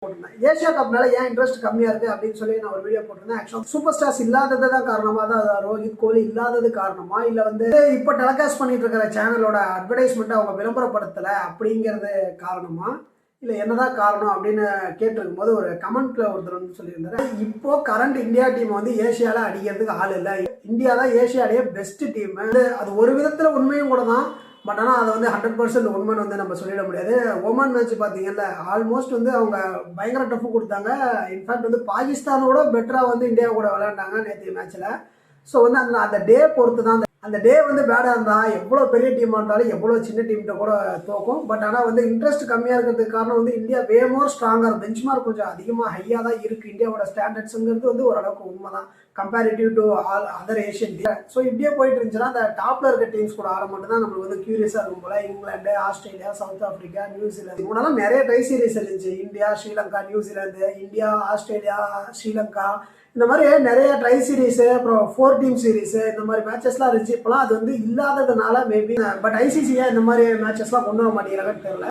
போட்டிருந்தேன். ஏசியா கப்னால ஏன் இன்ட்ரெஸ்ட் கம்மியா இருக்கு அப்படின்னு சொல்லி நான் ஒரு வீடியோ போட்டிருந்தேன். ஆக்சுவலா சூப்பர் ஸ்டார்ஸ் இல்லாதது தான் காரணமா, தான் ரோஹித் கோலி இல்லாதது காரணமா, இல்ல வந்து இப்போ டெலிகாஸ்ட் பண்ணிட்டு இருக்கிற சேனலோட அட்வர்டைஸ்மெண்ட் அவங்க விளம்பரப்படுத்தல அப்படிங்கிறது காரணமா, இல்லை என்னதான் காரணம் அப்படின்னு கேட்டிருக்கும் போது ஒரு கமெண்ட்ல ஒருத்தர் வந்து சொல்லியிருந்தாரு, இப்போ கரண்ட் இந்தியா டீம் வந்து ஏசியால அடிக்கிறதுக்கு ஆள் இல்லை, இந்தியா தான் ஏசியாலேயே பெஸ்ட் டீம். அது ஒரு விதத்துல உண்மையும் கூட தான். பட் ஆனால் அதை வந்து 100% உண்மைன்னு வந்து நம்ம சொல்லிட முடியாது. ஒமன் மேட்ச் பார்த்தீங்கல்ல, ஆல்மோஸ்ட் வந்து அவங்க பயங்கர டஃப் கொடுத்தாங்க. இன்ஃபேக்ட் வந்து பாகிஸ்தானோட பெட்டராக வந்து இந்தியா கூட விளையாண்டாங்க நேற்று மேட்ச்சில். ஸோ வந்து அந்த டே பொறுத்து தான், அந்த டே வந்து பேடாக இருந்தால் எவ்வளோ பெரிய டீமாக இருந்தாலும் எவ்வளோ சின்ன டீம்கிட்ட கூட தோக்கும். பட் ஆனால் வந்து இன்ட்ரெஸ்ட் கம்மியாக இருக்கிறதுக்கு காரணம் வந்து இந்தியா வே மோர் ஸ்ட்ராங்கர், பெஞ்ச் மார்க் கொஞ்சம் அதிகமாக ஹையாக தான் இருக்குது. இந்தியாவோட ஸ்டாண்டர்ட்ஸுங்கிறது வந்து ஓரளவுக்கு உண்மை தான் comparative to all other Asian team. So இப்படியே போயிட்டு இருந்துச்சுன்னா அந்த டாப்பில் இருக்க டீம்ஸ் கூட ஆட மட்டும் தான் நம்மளுக்கு வந்து கியூரியஸாக இருக்கும் போல. England, Australia, south Africa, New Zealand, இவங்களாம் நிறைய ட்ரை சீரிஸ் இருந்துச்சு. India, Sri Lanka, New Zealand, India, Australia, Sri Lanka, இந்த மாதிரி நிறைய ட்ரை சீரீஸ், அப்புறம் 4 டீம் சீரீஸ், இந்த மாதிரி மேட்சஸ்லாம் இருந்துச்சு. இப்போலாம் அது வந்து இல்லாததுனால மேபி, பட் ஐசிசியா இந்த மாதிரி மேட்சஸ்லாம் கொண்டு வர மாட்டேங்கிறாங்கன்னு தெரியல.